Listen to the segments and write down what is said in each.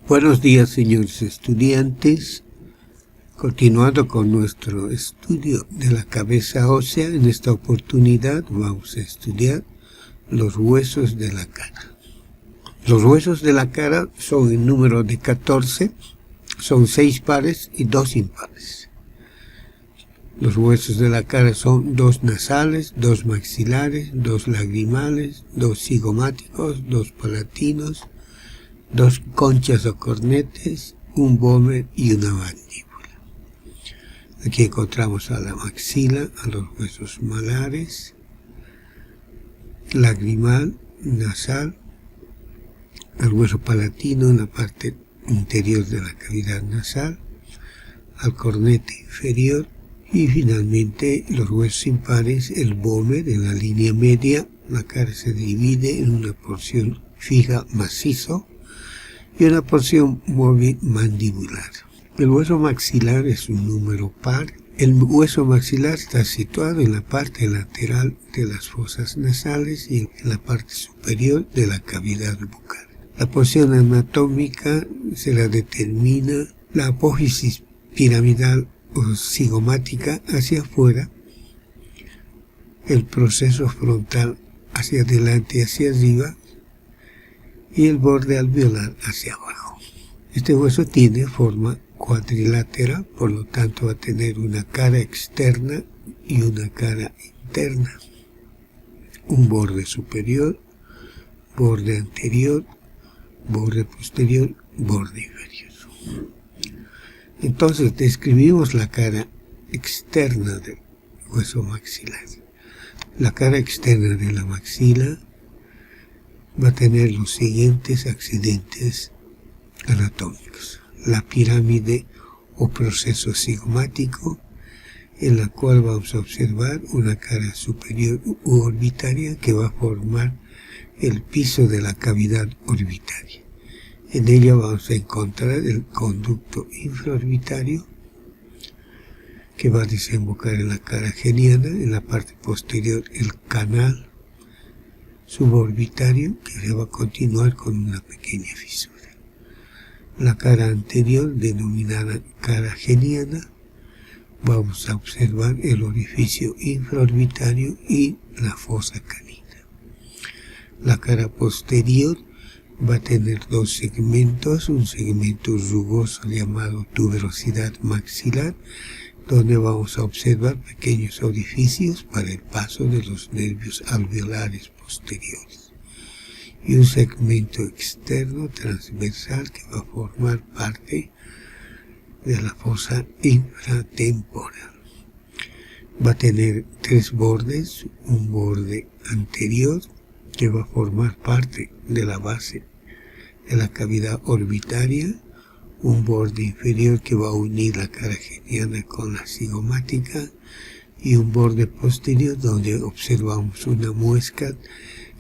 Buenos días, señores estudiantes. Continuando con nuestro estudio de la cabeza ósea, en esta oportunidad vamos a estudiar los huesos de la cara. Los huesos de la cara son en número de 14, son 6 pares y 2 impares. Los huesos de la cara son 2 nasales, 2 maxilares, 2 lagrimales, 2 cigomáticos, 2 palatinos, 2 conchas o cornetes, un vómer y una mandíbula. Aquí encontramos a la maxila, a los huesos malares, lagrimal, nasal, al hueso palatino en la parte interior de la cavidad nasal, al cornete inferior y finalmente los huesos impares, el vómer en la línea media. La cara se divide en una porción fija macizo y una porción móvil mandibular. El hueso maxilar es un número par. El hueso maxilar está situado en la parte lateral de las fosas nasales y en la parte superior de la cavidad bucal. La posición anatómica se la determina la apófisis piramidal o cigomática hacia afuera, el proceso frontal hacia adelante y hacia arriba, y el borde alveolar hacia abajo. Este hueso tiene forma cuadrilátera, por lo tanto va a tener una cara externa y una cara interna, un borde superior, borde anterior, borde posterior, borde inferior. Entonces describimos la cara externa del hueso maxilar. La cara externa de la maxila va a tener los siguientes accidentes anatómicos. La pirámide o proceso cigomático, en la cual vamos a observar una cara superior u orbitaria que va a formar el piso de la cavidad orbitaria. En ella vamos a encontrar el conducto infraorbitario que va a desembocar en la cara geniana, en la parte posterior el canal suborbitario que se va a continuar con una pequeña fisura. La cara anterior, denominada cara geniana, vamos a observar el orificio infraorbitario y la fosa canina. La cara posterior va a tener 2 segmentos, un segmento rugoso llamado tuberosidad maxilar, donde vamos a observar pequeños orificios para el paso de los nervios alveolares posteriores, y un segmento externo transversal que va a formar parte de la fosa infratemporal. Va a tener 3 bordes, un borde anterior que va a formar parte de la base de la cavidad orbitaria, un borde inferior que va a unir la cara geniana con la cigomática y un borde posterior donde observamos una muesca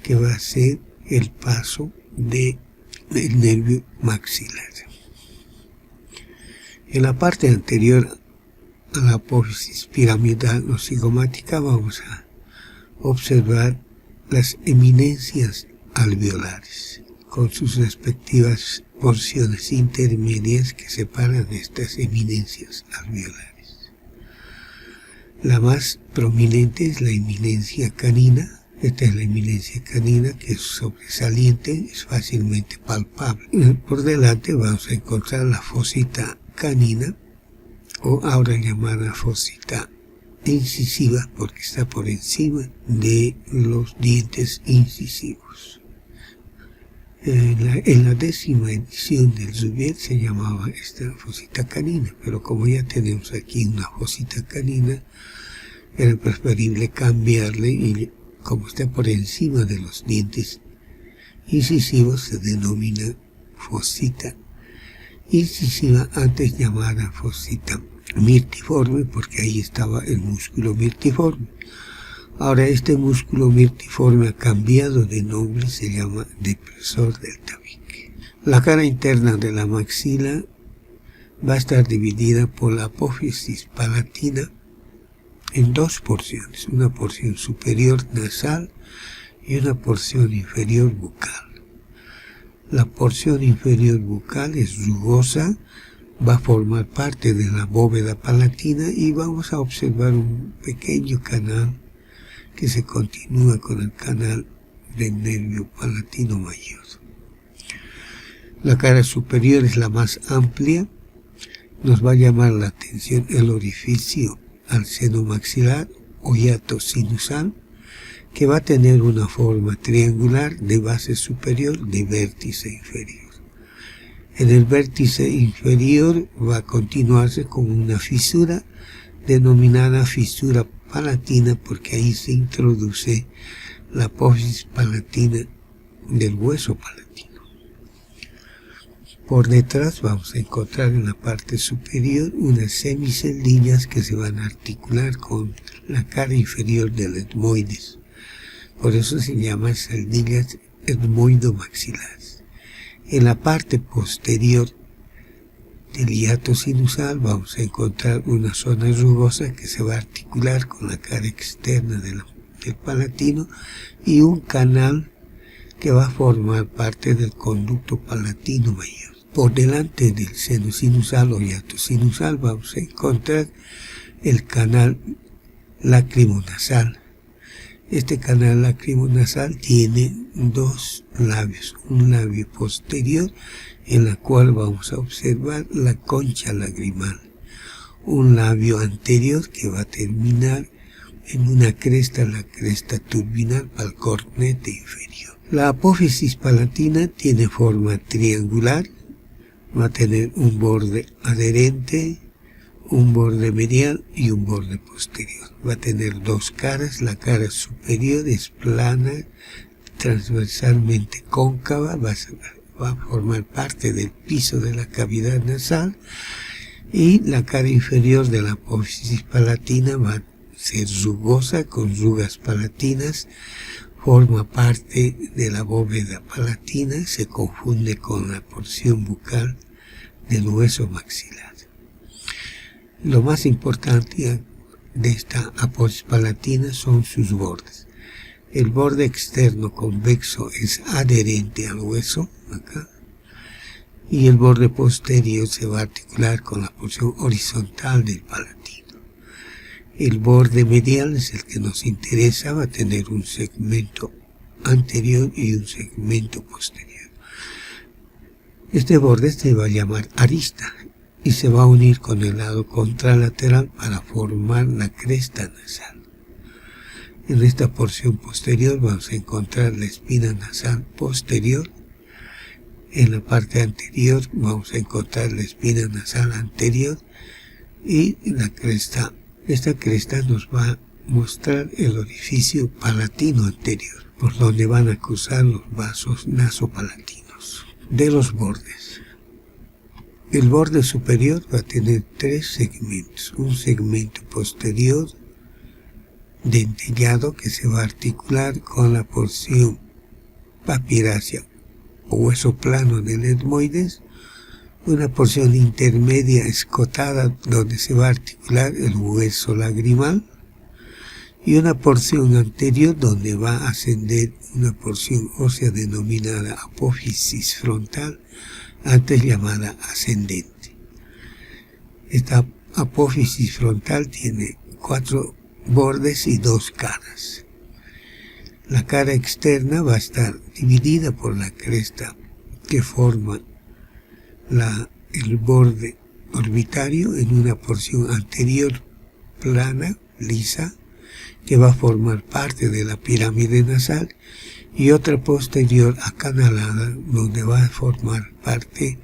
que va a ser el paso del nervio maxilar. En la parte anterior a la apófisis piramidal o cigomática vamos a observar las eminencias alveolares, con sus respectivas porciones intermedias que separan estas eminencias alveolares. La más prominente es la eminencia canina. Esta es la eminencia canina, que es sobresaliente, es fácilmente palpable. Por delante vamos a encontrar la fosita canina, o ahora llamada fosita incisiva, porque está por encima de los dientes incisivos. En la 10ª edición del Zubiet se llamaba esta fosita canina, pero como ya tenemos aquí una fosita canina, era preferible cambiarle, y como está por encima de los dientes incisivos se denomina fosita incisiva, antes llamada fosita mirtiforme, porque ahí estaba el músculo mirtiforme. Ahora este músculo mirtiforme ha cambiado de nombre, se llama depresor del tabique. La cara interna de la maxila va a estar dividida por la apófisis palatina en 2 porciones, una porción superior nasal y una porción inferior bucal. La porción inferior bucal es rugosa, va a formar parte de la bóveda palatina y vamos a observar un pequeño canal que se continúa con el canal del nervio palatino mayor. La cara superior es la más amplia. Nos va a llamar la atención el orificio al seno maxilar o hiato sinusal, que va a tener una forma triangular de base superior de vértice inferior. En el vértice inferior va a continuarse con una fisura denominada fisura palatina, porque ahí se introduce la apófisis palatina del hueso palatino. Por detrás vamos a encontrar en la parte superior unas semiceldiñas que se van a articular con la cara inferior del etmoides. Por eso se llama celdillas etmoidomaxilares. En la parte posterior del hiato sinusal vamos a encontrar una zona rugosa que se va a articular con la cara externa del palatino y un canal que va a formar parte del conducto palatino mayor. Por delante del seno sinusal o hiato sinusal vamos a encontrar el canal lacrimonasal. Este canal lacrimonasal tiene dos labios, un labio posterior en la cual vamos a observar la concha lagrimal, un labio anterior que va a terminar en una cresta, la cresta turbinal para el cornete inferior. La apófisis palatina tiene forma triangular, va a tener un borde adherente, un borde medial y un borde posterior. Va a tener dos caras, la cara superior es plana, transversalmente cóncava, va a formar parte del piso de la cavidad nasal, y la cara inferior de la apófisis palatina va a ser rugosa con rugas palatinas, forma parte de la bóveda palatina, se confunde con la porción bucal del hueso maxilar. Lo más importante de esta apófisis palatina son sus bordes. El borde externo convexo es adherente al hueso, acá, y el borde posterior se va a articular con la porción horizontal del palatino. El borde medial es el que nos interesa, va a tener un segmento anterior y un segmento posterior. Este borde se va a llamar arista y se va a unir con el lado contralateral para formar la cresta nasal. En esta porción posterior vamos a encontrar la espina nasal posterior. En la parte anterior vamos a encontrar la espina nasal anterior y la cresta. Esta cresta nos va a mostrar el orificio palatino anterior, por donde van a cruzar los vasos nasopalatinos. De los bordes. El borde superior va a tener tres segmentos. Un segmento posterior dentellado que se va a articular con la porción papirácea o hueso plano del etmoides, una porción intermedia escotada donde se va a articular el hueso lagrimal y una porción anterior donde va a ascender una porción ósea denominada apófisis frontal, antes llamada ascendente. Esta apófisis frontal tiene 4 bordes y 2 caras. La cara externa va a estar dividida por la cresta que forma el borde orbitario en una porción anterior plana, lisa, que va a formar parte de la pirámide nasal, y otra posterior acanalada donde va a formar parte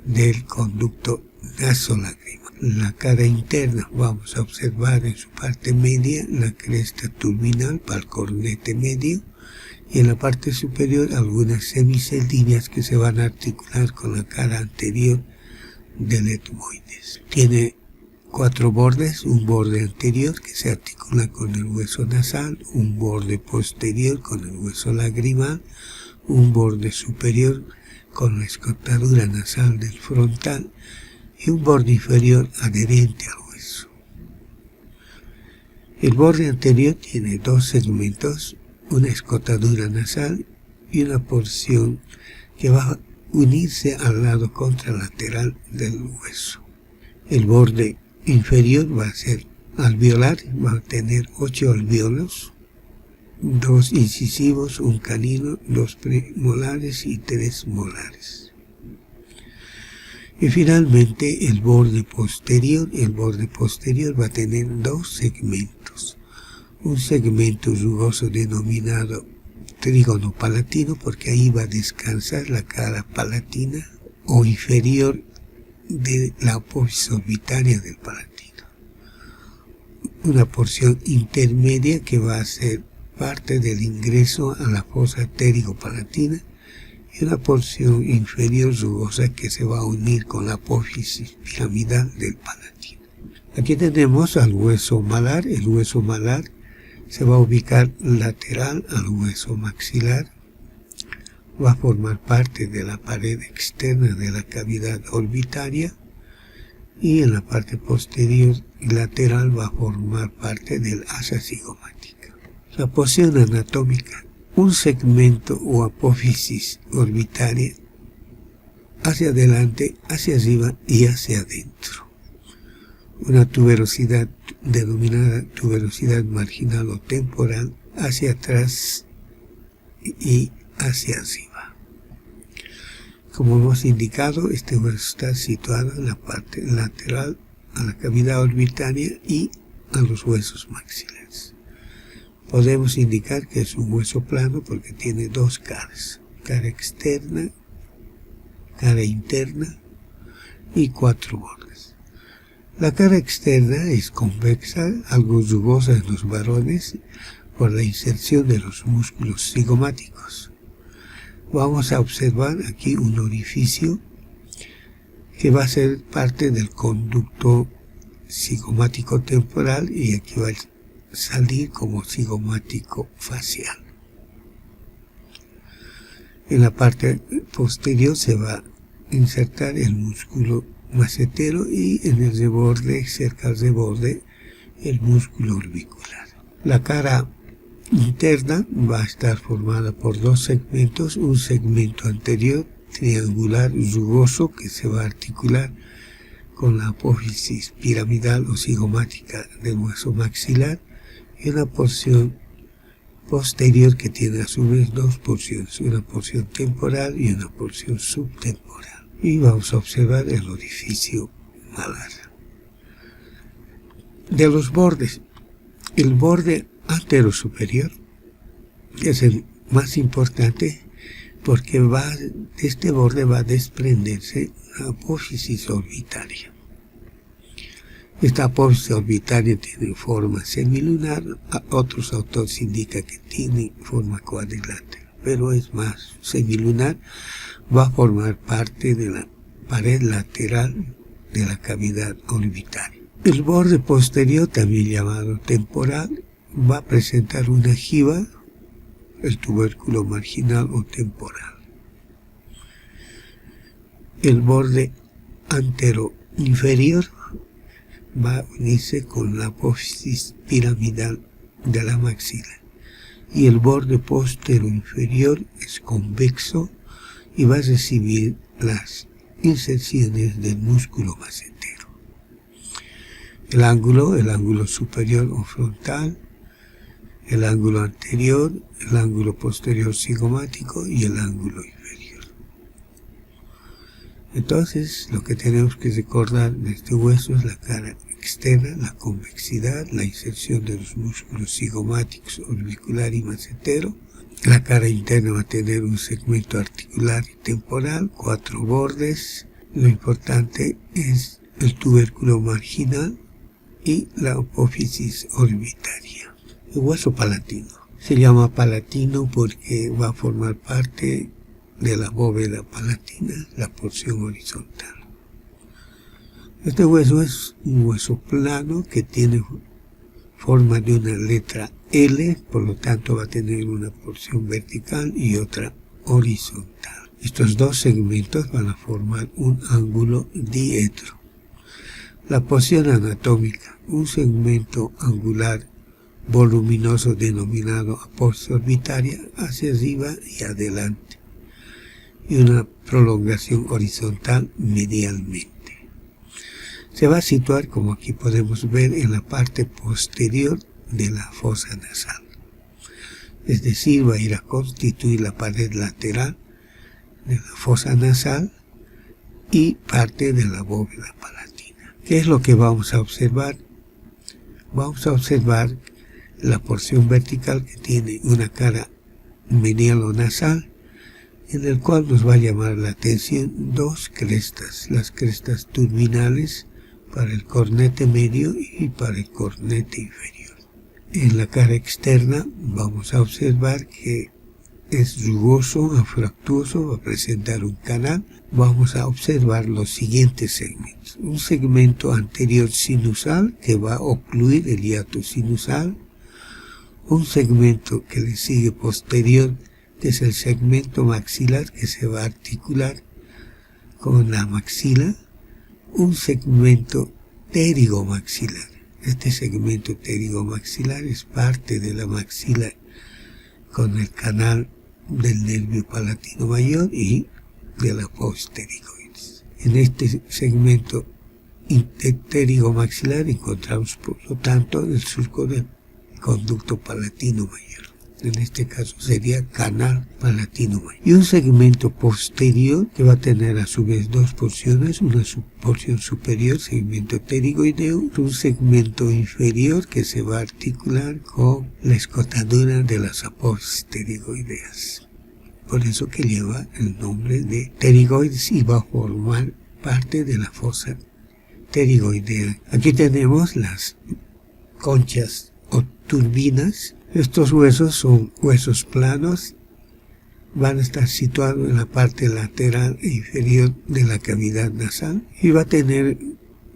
del conducto nasolagrimal. La cara interna vamos a observar en su parte media la cresta turbinal para el cornete medio y en la parte superior algunas semiceldiñas que se van a articular con la cara anterior del etmoides. Tiene 4 bordes, un borde anterior que se articula con el hueso nasal, un borde posterior con el hueso lagrimal, un borde superior con la escotadura nasal del frontal y un borde inferior adherente al hueso. El borde anterior tiene 2 segmentos, una escotadura nasal y una porción que va a unirse al lado contralateral del hueso. El borde inferior va a ser alveolar, va a tener 8 alvéolos, 2 incisivos, 1 canino, 2 premolares y 3 molares. Y finalmente el borde posterior va a tener 2 segmentos. Un segmento rugoso denominado trígono palatino, porque ahí va a descansar la cara palatina o inferior de la apófisis orbitaria del palatino. Una porción intermedia que va a ser parte del ingreso a la fosa pterigo-palatina y una porción inferior rugosa que se va a unir con la apófisis piramidal del palatino. Aquí tenemos al hueso malar. El hueso malar se va a ubicar lateral al hueso maxilar, va a formar parte de la pared externa de la cavidad orbitaria y en la parte posterior y lateral va a formar parte del asa cigomática. La posición anatómica: un segmento o apófisis orbitaria hacia adelante, hacia arriba y hacia adentro. Una tuberosidad denominada tuberosidad marginal o temporal hacia atrás y hacia arriba. Como hemos indicado, este hueso está situado en la parte lateral a la cavidad orbitaria y a los huesos maxilares. Podemos indicar que es un hueso plano porque tiene 2 caras: cara externa, cara interna y 4 bordes. La cara externa es convexa, algo rugosa en los varones por la inserción de los músculos cigomáticos. Vamos a observar aquí un orificio que va a ser parte del conducto cigomático temporal y aquí va a salir como cigomático facial. En la parte posterior se va a insertar el músculo macetero y en el reborde, cerca del reborde, el músculo orbicular. La cara interna va a estar formada por 2 segmentos: un segmento anterior triangular rugoso que se va a articular con la apófisis piramidal o cigomática del hueso maxilar y una porción posterior que tiene a su vez 2 porciones, una porción temporal y una porción subtemporal. Y vamos a observar el orificio malar. De los bordes, el borde anterosuperior es el más importante porque de este borde va a desprenderse la apófisis orbitaria. Esta apófisis orbitaria tiene forma semilunar, otros autores indican que tiene forma cuadrilátera, pero es más semilunar. Va a formar parte de la pared lateral de la cavidad orbitaria. El borde posterior, también llamado temporal, va a presentar una jiba, el tubérculo marginal o temporal. El borde antero inferior va a unirse con la apófisis piramidal de la maxila y el borde postero inferior es convexo y va a recibir las inserciones del músculo macetero. El ángulo superior o frontal, el ángulo anterior, el ángulo posterior cigomático y el ángulo inferior. Entonces, lo que tenemos que recordar de este hueso es la cara externa, la convexidad, la inserción de los músculos cigomáticos, orbicular y macetero. La cara interna va a tener un segmento articular y temporal, 4 bordes. Lo importante es el tubérculo marginal y la apófisis orbitaria. El hueso palatino se llama palatino porque va a formar parte de la bóveda palatina, la porción horizontal. Este hueso es un hueso plano que tiene forma de una letra L, por lo tanto va a tener una porción vertical y otra horizontal. Estos 2 segmentos van a formar un ángulo diedro. La posición anatómica: un segmento angular voluminoso denominado apófisis orbitaria hacia arriba y adelante, y una prolongación horizontal medialmente. Se va a situar, como aquí podemos ver, en la parte posterior de la fosa nasal. Es decir, va a ir a constituir la pared lateral de la fosa nasal y parte de la bóveda palatina. ¿Qué es lo que vamos a observar? Vamos a observar la porción vertical que tiene una cara medialo-nasal, en el cual nos va a llamar la atención dos crestas, las crestas turbinales para el cornete medio y para el cornete inferior. En la cara externa vamos a observar que es rugoso, afractuoso, va a presentar un canal. Vamos a observar los siguientes segmentos. Un segmento anterior sinusal que va a ocluir el hiato sinusal. Un segmento que le sigue posterior, que es el segmento maxilar, que se va a articular con la maxila. Un segmento pterigomaxilar. Este segmento pterigomaxilar es parte de la maxila con el canal del nervio palatino mayor y de la apófisis pterigoides. En este segmento pterigomaxilar encontramos, por lo tanto, el surco del conducto palatino mayor. En este caso sería canal palatino mayor. Y un segmento posterior que va a tener a su vez dos porciones, una porción superior, segmento pterigoideo, un segmento inferior que se va a articular con la escotadura de las apófisis pterigoideas. Por eso que lleva el nombre de pterigoides y va a formar parte de la fosa pterigoidea. Aquí tenemos las conchas o turbinas. Estos huesos son huesos planos, van a estar situados en la parte lateral e inferior de la cavidad nasal y va a tener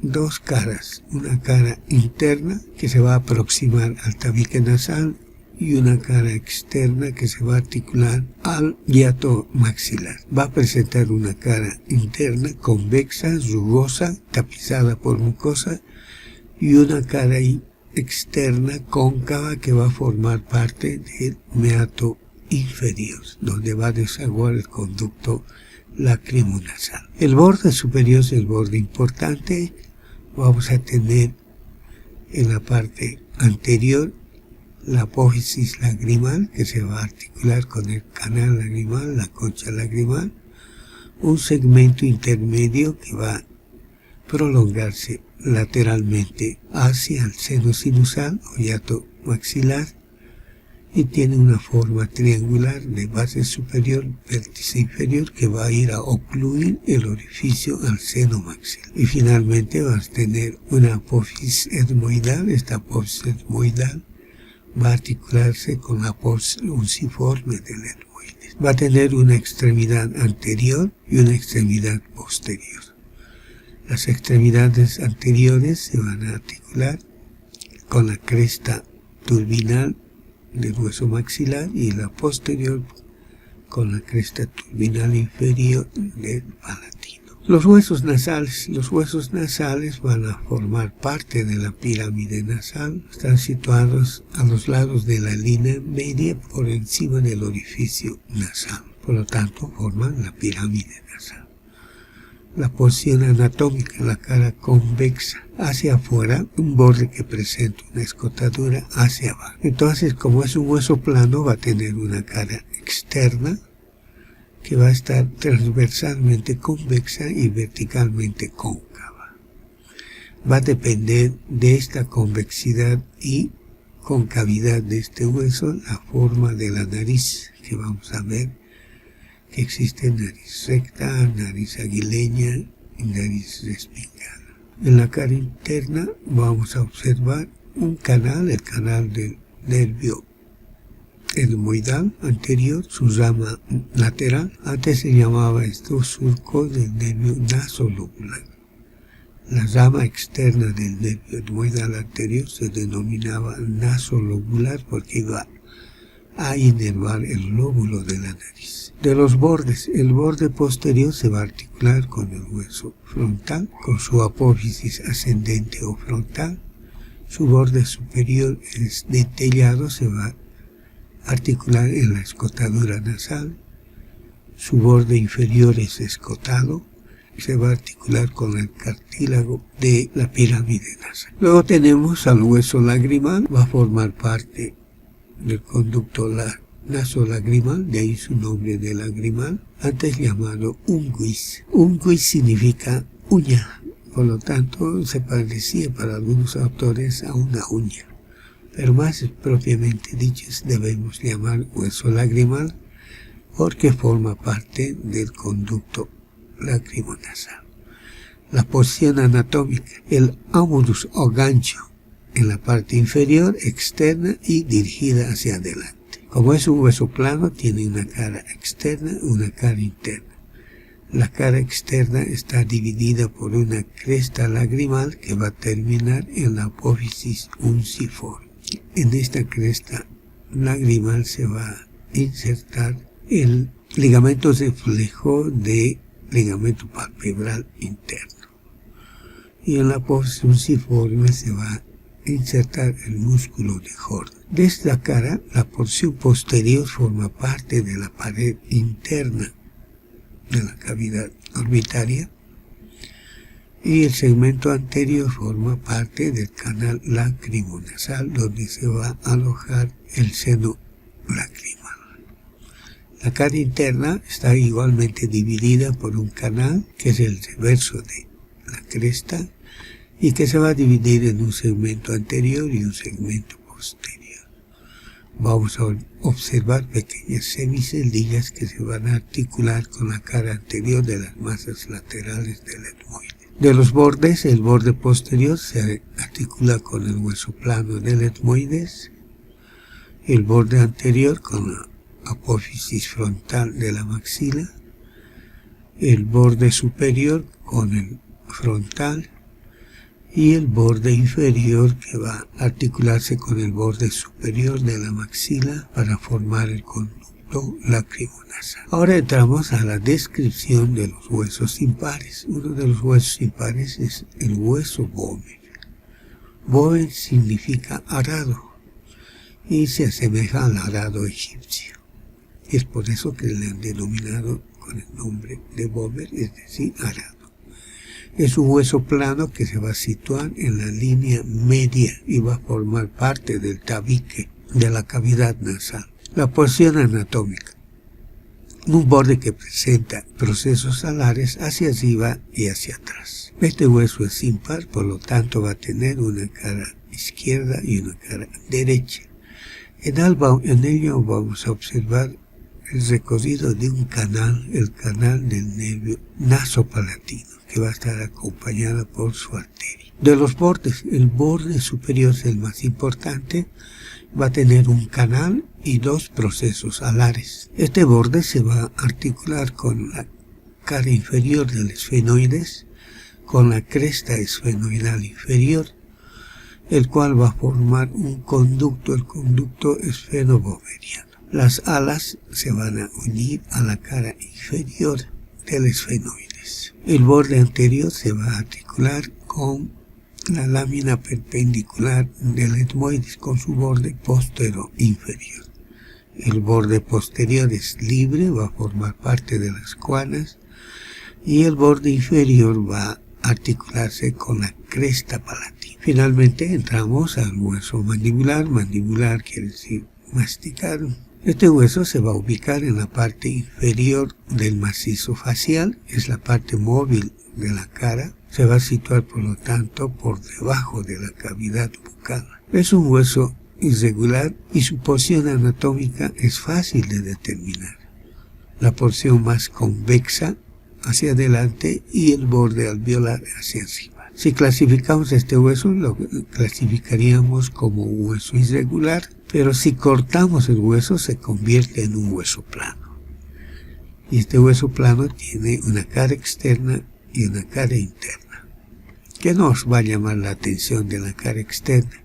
dos caras, una cara interna que se va a aproximar al tabique nasal y una cara externa que se va a articular al hiato maxilar. Va a presentar una cara interna convexa, rugosa, tapizada por mucosa y una cara externa cóncava que va a formar parte del meato inferior, donde va a desaguar el conducto lacrimonasal. El borde superior es el borde importante. Vamos a tener en la parte anterior la apófisis lagrimal, que se va a articular con el canal lagrimal, la concha lagrimal, un segmento intermedio que va a prolongarse lateralmente hacia el seno sinusal o hiato maxilar y tiene una forma triangular de base superior, vértice inferior que va a ir a ocluir el orificio al seno maxilar. Y finalmente va a tener una apófisis etmoidal. Esta apófisis etmoidal va a articularse con la apófisis unciforme del etmoides. Va a tener una extremidad anterior y una extremidad posterior. Las extremidades anteriores se van a articular con la cresta turbinal del hueso maxilar y la posterior con la cresta turbinal inferior del palatino. Los huesos nasales van a formar parte de la pirámide nasal. Están situados a los lados de la línea media por encima del orificio nasal. Por lo tanto, forman la pirámide nasal. La porción anatómica, la cara convexa hacia afuera, un borde que presenta una escotadura hacia abajo. Entonces, como es un hueso plano, va a tener una cara externa que va a estar transversalmente convexa y verticalmente cóncava. Va a depender de esta convexidad y concavidad de este hueso la forma de la nariz, que vamos a ver que existe nariz recta, nariz aguileña y nariz respingada. En la cara interna vamos a observar un canal, el canal del nervio etmoidal anterior, su rama lateral. Antes se llamaba esto surco del nervio nasolobular. La rama externa del nervio etmoidal anterior se denominaba nasolobular porque iba a inervar el lóbulo de la nariz. De los bordes, el borde posterior se va a articular con el hueso frontal, con su apófisis ascendente o frontal. Su borde superior es dentellado, se va a articular en la escotadura nasal. su borde inferior es escotado, se va a articular con el cartílago de la pirámide nasal. Luego tenemos al hueso lagrimal, va a formar parte del conducto nasolagrimal, de ahí su nombre de lagrimal, antes llamado unguis. Unguis significa uña, por lo tanto se parecía para algunos autores a una uña, pero más propiamente dicho debemos llamar hueso lagrimal porque forma parte del conducto lacrimonasal. La porción anatómica, el amurus o gancho en la parte inferior, externa y dirigida hacia adelante. Como es un hueso plano, tiene una cara externa y una cara interna. La cara externa está dividida por una cresta lagrimal que va a terminar en la apófisis unciforme. En esta cresta lagrimal se va a insertar el ligamento de flejo de ligamento palpebral interno. Y en la apófisis unciforme se va a insertar el músculo de Horn. De esta cara, la porción posterior forma parte de la pared interna de la cavidad orbitaria y el segmento anterior forma parte del canal lacrimonasal donde se va a alojar el seno lacrimal. La cara interna está igualmente dividida por un canal que es el reverso de la cresta y que se va a dividir en un segmento anterior y un segmento posterior. Vamos a observar pequeñas semiceldillas que se van a articular con la cara anterior de las masas laterales del etmoide. De los bordes, el borde posterior se articula con el hueso plano del etmoides, el borde anterior con la apófisis frontal de la maxila, el borde superior con el frontal y el borde inferior que va a articularse con el borde superior de la maxila para formar el conducto lacrimonasal. Ahora entramos a la descripción de los huesos impares. Uno de los huesos impares es el hueso Böhmer. Böhmer significa arado y se asemeja al arado egipcio. Es por eso que le han denominado con el nombre de Böhmer, es decir, arado. Es un hueso plano que se va a situar en la línea media y va a formar parte del tabique de la cavidad nasal. La porción anatómica. Un borde que presenta procesos alares hacia arriba y hacia atrás. Este hueso es impar, por lo tanto va a tener una cara izquierda y una cara derecha. En ello vamos a observar el recorrido de un canal, el canal del nervio nasopalatino, que va a estar acompañada por su arteria. De los bordes, el borde superior es el más importante, va a tener un canal y dos procesos alares. Este borde se va a articular con la cara inferior del esfenoides, con la cresta esfenoidal inferior, el cual va a formar un conducto, el conducto esfenoboveriano. Las alas se van a unir a la cara inferior del esfenoides. El borde anterior se va a articular con la lámina perpendicular del etmoides con su borde postero inferior. El borde posterior es libre, va a formar parte de las cuanas y el borde inferior va a articularse con la cresta palatina. Finalmente entramos al hueso mandibular. Mandibular quiere decir masticar. Este hueso se va a ubicar en la parte inferior del macizo facial, es la parte móvil de la cara, se va a situar por lo tanto por debajo de la cavidad bucal. Es un hueso irregular y su porción anatómica es fácil de determinar. La porción más convexa hacia adelante y el borde alveolar hacia arriba. Si clasificamos este hueso, lo clasificaríamos como un hueso irregular, pero si cortamos el hueso se convierte en un hueso plano. Y este hueso plano tiene una cara externa y una cara interna. ¿Qué nos va a llamar la atención de la cara externa?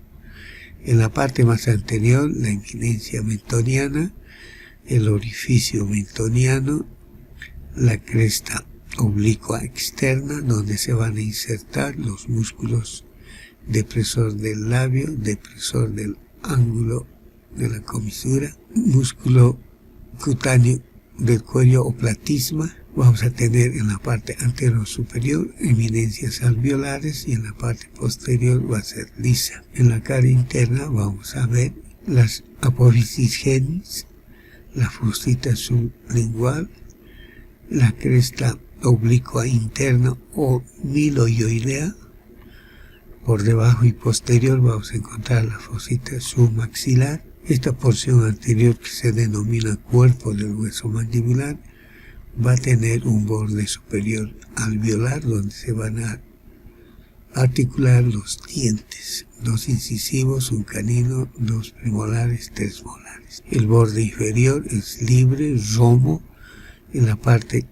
En la parte más anterior, la eminencia mentoniana, el orificio mentoniano, la cresta oblicua externa, donde se van a insertar los músculos depresor del labio, depresor del ángulo de la comisura, músculo cutáneo del cuello o platisma, vamos a tener en la parte anterior superior eminencias alveolares y en la parte posterior va a ser lisa. En la cara interna vamos a ver las apófisis genis, la fosita sublingual, la cresta oblicua interna o miloioidea. Por debajo y posterior vamos a encontrar la fosita submaxilar. Esta porción anterior, que se denomina cuerpo del hueso mandibular, va a tener un borde superior alveolar donde se van a articular los dientes, 2 incisivos, un canino, 2 premolares, 3 molares. El borde inferior es libre, romo. En la parte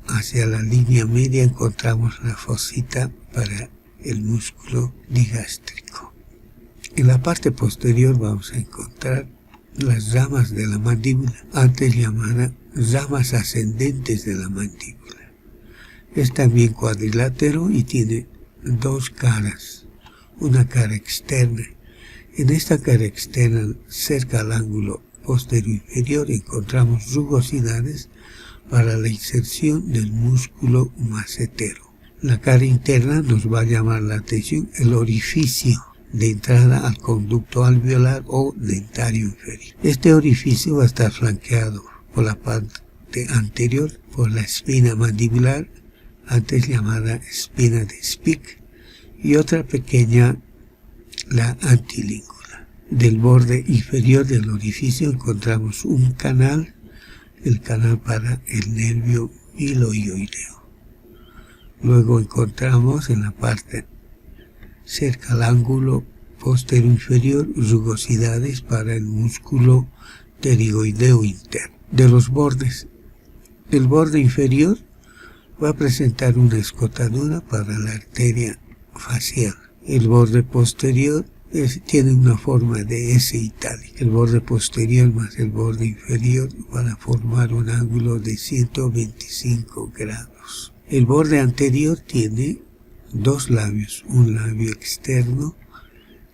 hacia la línea media encontramos la fosita para el músculo digástrico. En la parte posterior vamos a encontrar las ramas de la mandíbula, antes llamada ramas ascendentes de la mandíbula. Es también cuadrilátero y tiene 2 caras, una cara externa. En esta cara externa, cerca al ángulo posterior inferior, encontramos rugosidades para la inserción del músculo macetero. La cara interna nos va a llamar la atención el orificio de entrada al conducto alveolar o dentario inferior. Este orificio va a estar flanqueado por la parte anterior por la espina mandibular, antes llamada espina de Spick, y otra pequeña, la antilíngula. Del borde inferior del orificio encontramos un canal, el canal para el nervio miloioideo. Luego encontramos en la parte cerca al ángulo posterior inferior rugosidades para el músculo pterigoideo interno. De los bordes, el borde inferior va a presentar una escotadura para la arteria facial. El borde posterior tiene una forma de S itálica. El borde posterior más el borde inferior van a formar un ángulo de 125 grados. El borde anterior tiene 2 labios, un labio externo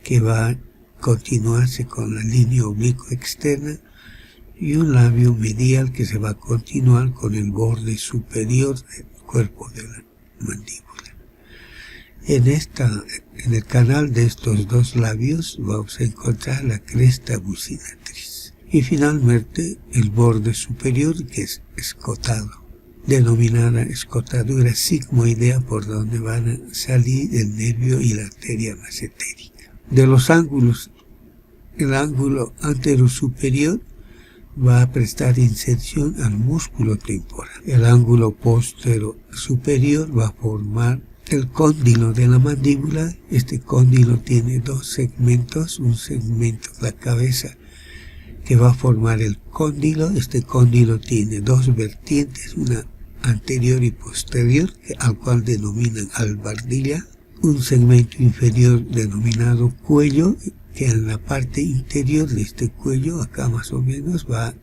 que va a continuarse con la línea oblicua externa y un labio medial que se va a continuar con el borde superior del cuerpo de la mandíbula. En el canal de estos 2 labios vamos a encontrar la cresta buccinatriz y finalmente el borde superior, que es escotado, denominada escotadura sigmoidea, por donde van a salir el nervio y la arteria macetérica. De los ángulos, el ángulo anterosuperior va a prestar inserción al músculo temporal. El ángulo postero superior va a formar el cóndilo de la mandíbula. Este cóndilo tiene 2 segmentos, un segmento de la cabeza que va a formar el cóndilo. Este cóndilo tiene 2 vertientes, una anterior y posterior, al cual denominan albardilla. Un segmento inferior denominado cuello, que en la parte interior de este cuello, acá más o menos, va a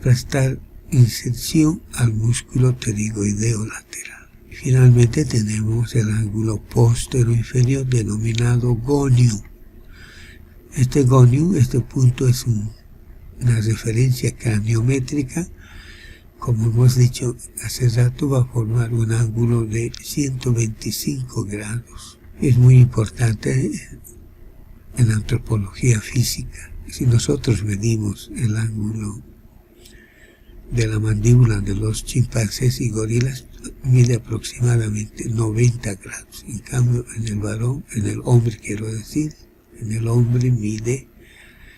prestar inserción al músculo pterigoideo lateral. Finalmente tenemos el ángulo postero inferior denominado gonium. Este gonium, este punto es una referencia craniométrica. Como hemos dicho hace rato, va a formar un ángulo de 125 grados. Es muy importante en antropología física. Si nosotros medimos el ángulo de la mandíbula de los chimpancés y gorilas, mide aproximadamente 90 grados. En cambio, en el varón, en el hombre quiero decir, en el hombre mide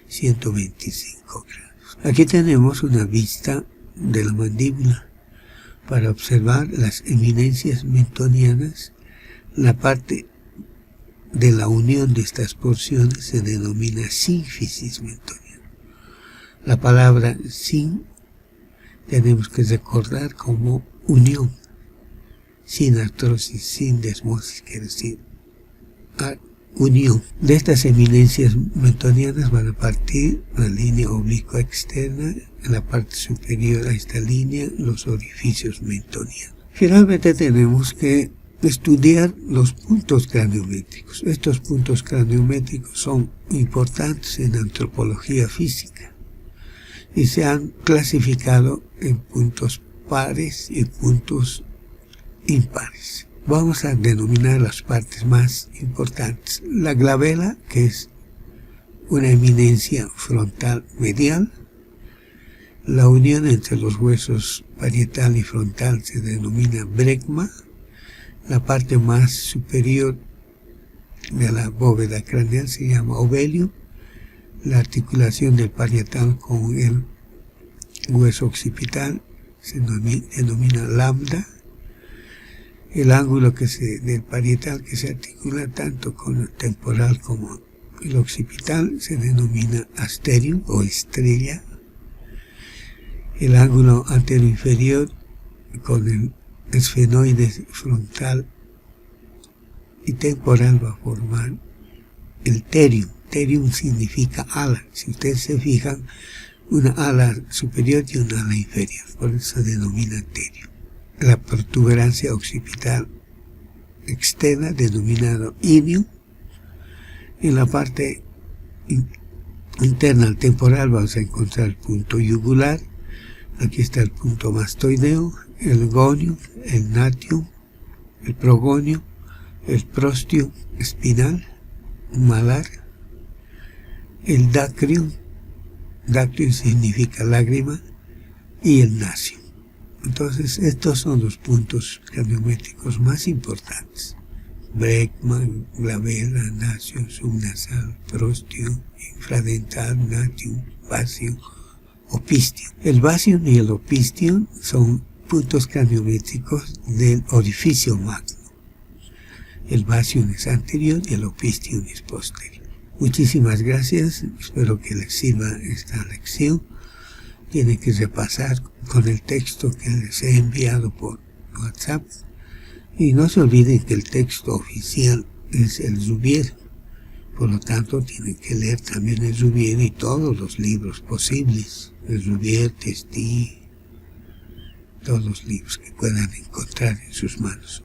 125 grados. Aquí tenemos una vista de la mandíbula para observar las eminencias mentonianas. La parte de la unión de estas porciones se denomina sínfisis mentoniana. La palabra sin tenemos que recordar como unión, sin artrosis, sin desmosis, quiere decir unión. De estas eminencias mentonianas van a partir la línea oblicua externa, en la parte superior a esta línea los orificios mentonianos. Finalmente tenemos que estudiar los puntos craniométricos. Estos puntos craniométricos son importantes en antropología física y se han clasificado en puntos pares y puntos impares. Vamos a denominar las partes más importantes. La glabela, que es una eminencia frontal medial. La unión entre los huesos parietal y frontal se denomina brecma. La parte más superior de la bóveda craneal se llama ovelio. La articulación del parietal con el hueso occipital se denomina lambda. El ángulo del parietal que se articula tanto con el temporal como el occipital se denomina asterium o estrella. El ángulo anteroinferior con el esfenoide frontal y temporal va a formar el terium. Terium significa ala. Si ustedes se fijan, una ala superior y una ala inferior, por eso se denomina terium. La protuberancia occipital externa, denominado ilium. En la parte interna al temporal vamos a encontrar el punto yugular. Aquí está el punto mastoideo, el gonium, el natium, el progonium, el prostio espinal, malar, el dacrium, dacrium significa lágrima, y el nacium. Entonces, estos son los puntos craniométricos más importantes. Brecma, glabela, nacio, subnasal, prostio, infradental, natium, vasium, opistiu. El vasium y el opistiu son puntos craniométricos del orificio magno. El vasium es anterior y el opistiu es posterior. Muchísimas gracias, espero que les sirva esta lección. Tienen que repasar con el texto que les he enviado por WhatsApp. Y no se olviden que el texto oficial es el Zubier. Por lo tanto, tienen que leer también el Zubier y todos los libros posibles. El Zubier, Testí, todos los libros que puedan encontrar en sus manos.